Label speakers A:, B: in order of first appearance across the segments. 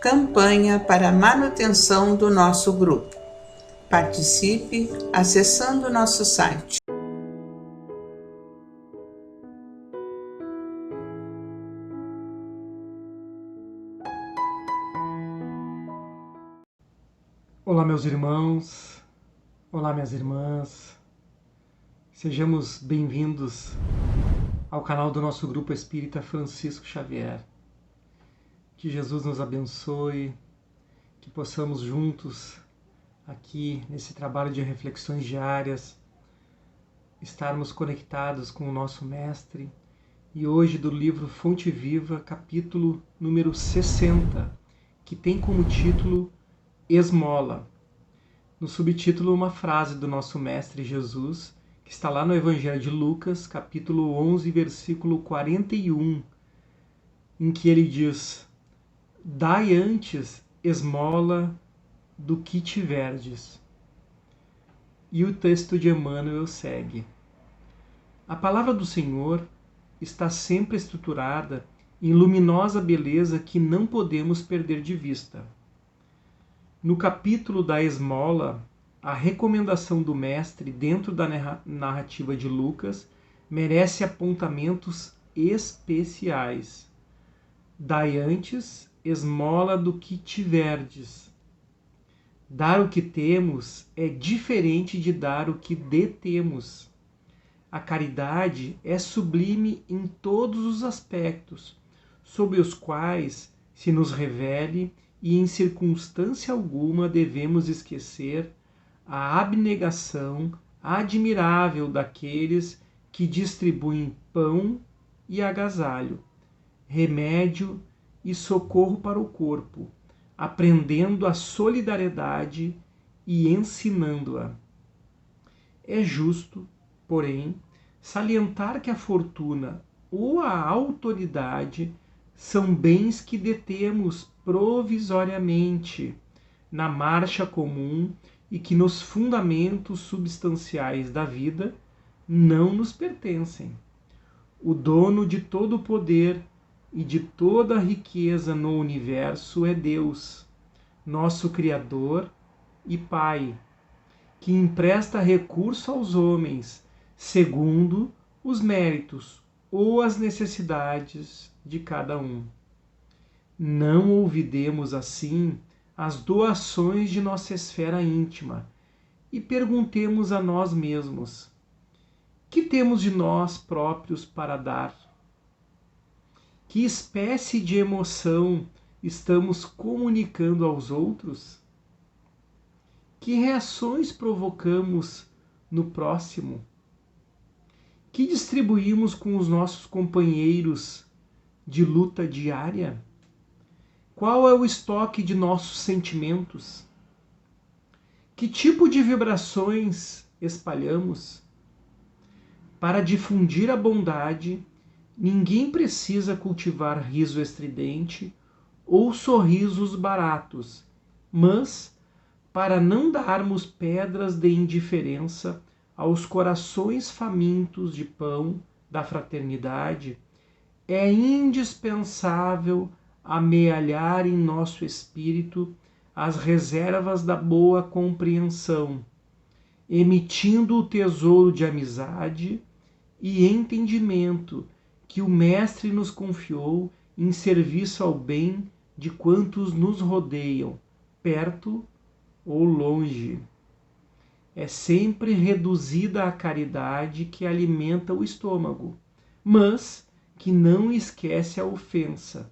A: Campanha para a manutenção do nosso grupo. Participe acessando nosso site.
B: Olá, meus irmãos, olá, minhas irmãs, sejamos bem-vindos ao canal do nosso Grupo Espírita Francisco Xavier. Que Jesus nos abençoe, que possamos juntos, aqui nesse trabalho de reflexões diárias, estarmos conectados com o nosso Mestre. E hoje do livro Fonte Viva, capítulo número 60, que tem como título Esmola. No subtítulo, uma frase do nosso Mestre Jesus, que está lá no Evangelho de Lucas, capítulo 11, versículo 41, em que ele diz: Dai antes esmola do que tiverdes. E o texto de Emmanuel segue: A palavra do Senhor está sempre estruturada em luminosa beleza que não podemos perder de vista. No capítulo da esmola, a recomendação do Mestre dentro da narrativa de Lucas merece apontamentos especiais. Dai antes esmola do que tiverdes. Dar o que temos é diferente de dar o que detemos. A caridade é sublime em todos os aspectos, sob os quais se nos revele, e em circunstância alguma devemos esquecer a abnegação admirável daqueles que distribuem pão e agasalho, remédio e socorro para o corpo, aprendendo a solidariedade e ensinando-a. É justo, porém, salientar que a fortuna ou a autoridade são bens que detemos provisoriamente na marcha comum e que nos fundamentos substanciais da vida não nos pertencem. O dono de todo o poder e de toda a riqueza no universo é Deus, nosso Criador e Pai, que empresta recurso aos homens segundo os méritos ou as necessidades de cada um. Não olvidemos, assim, as doações de nossa esfera íntima e perguntemos a nós mesmos: que temos de nós próprios para dar? Que espécie de emoção estamos comunicando aos outros? Que reações provocamos no próximo? Que distribuímos com os nossos companheiros de luta diária? Qual é o estoque de nossos sentimentos? Que tipo de vibrações espalhamos? Para difundir a bondade, ninguém precisa cultivar riso estridente ou sorrisos baratos, mas, para não darmos pedras de indiferença aos corações famintos de pão da fraternidade, é indispensável amealhar em nosso espírito as reservas da boa compreensão, emitindo o tesouro de amizade e entendimento que o Mestre nos confiou em serviço ao bem de quantos nos rodeiam, perto ou longe. É sempre reduzida a caridade que alimenta o estômago, mas que não esquece a ofensa,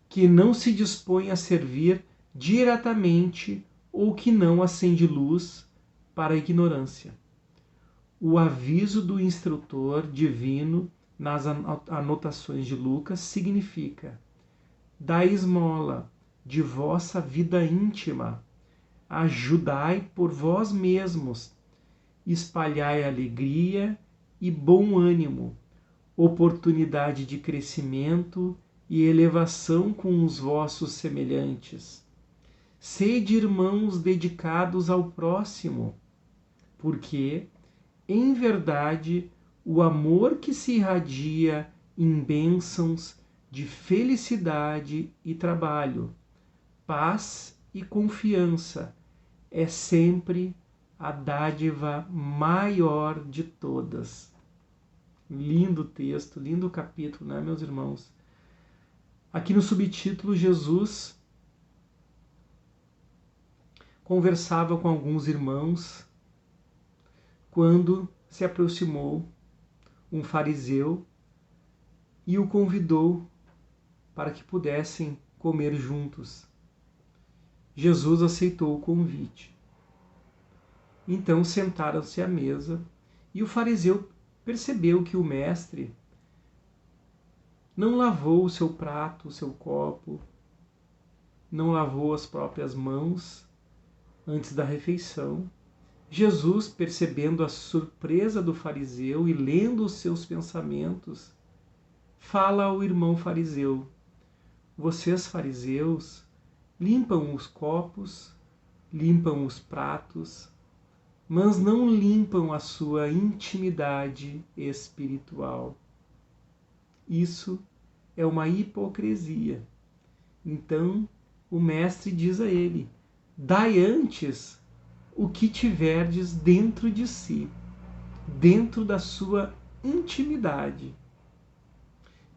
B: que não se dispõe a servir diretamente ou que não acende luz para a ignorância. O aviso do instrutor divino nas anotações de Lucas significa: dai esmola de vossa vida íntima, ajudai por vós mesmos, espalhai alegria e bom ânimo, oportunidade de crescimento e elevação com os vossos semelhantes. Sede irmãos dedicados ao próximo, porque, em verdade, o amor que se irradia em bênçãos de felicidade e trabalho paz e confiança é sempre a dádiva maior de todas. Lindo texto, lindo capítulo, né, meus irmãos? Aqui no subtítulo, Jesus conversava com alguns irmãos quando se aproximou um fariseu e o convidou para que pudessem comer juntos. Jesus aceitou o convite. Então sentaram-se à mesa e o fariseu percebeu que o mestre não lavou o seu prato, o seu copo, não lavou as próprias mãos antes da refeição. Jesus, percebendo a surpresa do fariseu e lendo os seus pensamentos, fala ao irmão fariseu: vocês, fariseus, limpam os copos, limpam os pratos, mas não limpam a sua intimidade espiritual. Isso é uma hipocrisia. Então, o mestre diz a ele: dai antes o que tiverdes dentro de si, dentro da sua intimidade.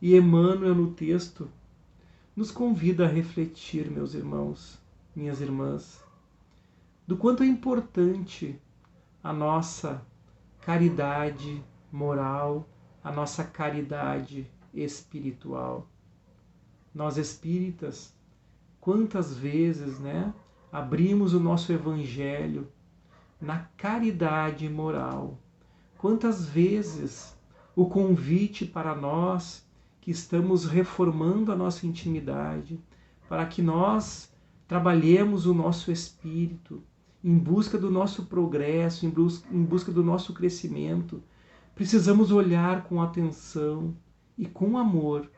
B: E Emmanuel, no texto, nos convida a refletir, meus irmãos, minhas irmãs, do quanto é importante a nossa caridade moral, a nossa caridade espiritual. Nós espíritas, quantas vezes, abrimos o nosso evangelho na caridade moral. Quantas vezes o convite para nós que estamos reformando a nossa intimidade, para que nós trabalhemos o nosso espírito em busca do nosso progresso, em busca do nosso crescimento, precisamos olhar com atenção e com amor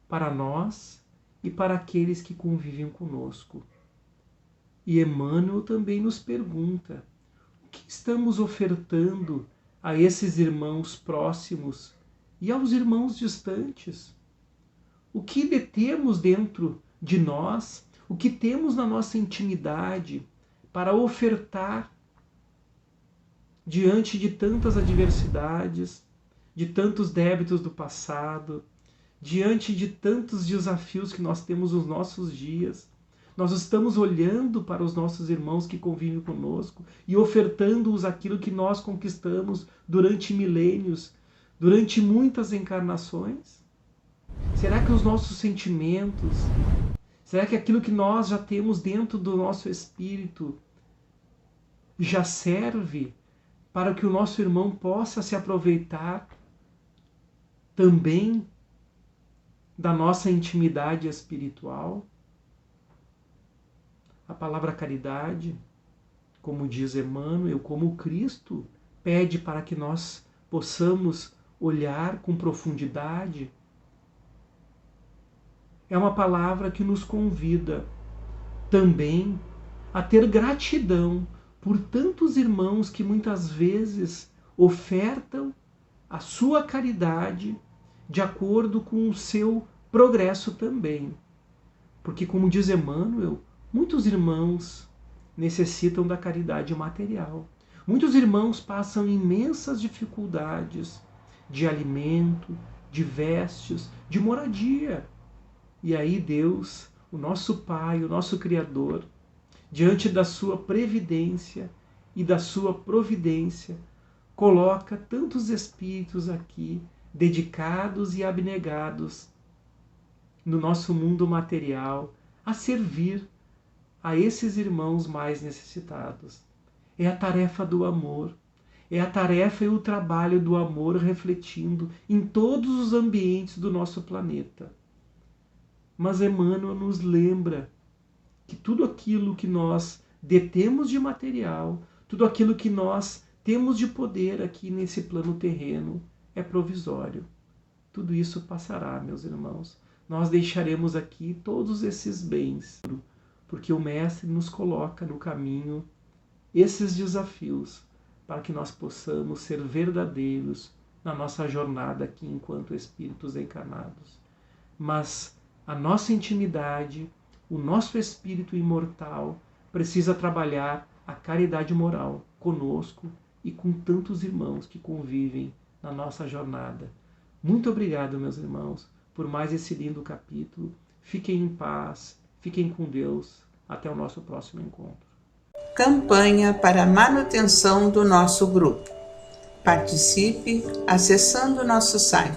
B: para nós e para aqueles que convivem conosco. E Emmanuel também nos pergunta: o que estamos ofertando a esses irmãos próximos e aos irmãos distantes? O que detemos dentro de nós, o que temos na nossa intimidade para ofertar diante de tantas adversidades, de tantos débitos do passado, diante de tantos desafios que nós temos nos nossos dias? Nós estamos olhando para os nossos irmãos que convivem conosco e ofertando-os aquilo que nós conquistamos durante milênios, durante muitas encarnações? Será que os nossos sentimentos, será que aquilo que nós já temos dentro do nosso espírito já serve para que o nosso irmão possa se aproveitar também da nossa intimidade espiritual? A palavra caridade, como diz Emmanuel, como Cristo pede para que nós possamos olhar com profundidade, é uma palavra que nos convida também a ter gratidão por tantos irmãos que muitas vezes ofertam a sua caridade de acordo com o seu progresso também. Porque, como diz Emmanuel, muitos irmãos necessitam da caridade material. Muitos irmãos passam imensas dificuldades de alimento, de vestes, de moradia. E aí Deus, o nosso Pai, o nosso Criador, diante da sua previdência e da sua providência, coloca tantos espíritos aqui, dedicados e abnegados no nosso mundo material, a servir a esses irmãos mais necessitados. É a tarefa do amor, é a tarefa e o trabalho do amor refletindo em todos os ambientes do nosso planeta. Mas Emmanuel nos lembra que tudo aquilo que nós detemos de material, tudo aquilo que nós temos de poder aqui nesse plano terreno é provisório. Tudo isso passará, meus irmãos. Nós deixaremos aqui todos esses bens, porque o Mestre nos coloca no caminho esses desafios para que nós possamos ser verdadeiros na nossa jornada aqui enquanto espíritos encarnados. Mas a nossa intimidade, o nosso espírito imortal precisa trabalhar a caridade moral conosco e com tantos irmãos que convivem na nossa jornada. Muito obrigado, meus irmãos, por mais esse lindo capítulo. Fiquem em paz, fiquem com Deus. Até o nosso próximo encontro.
A: Campanha para a manutenção do nosso grupo. Participe acessando nosso site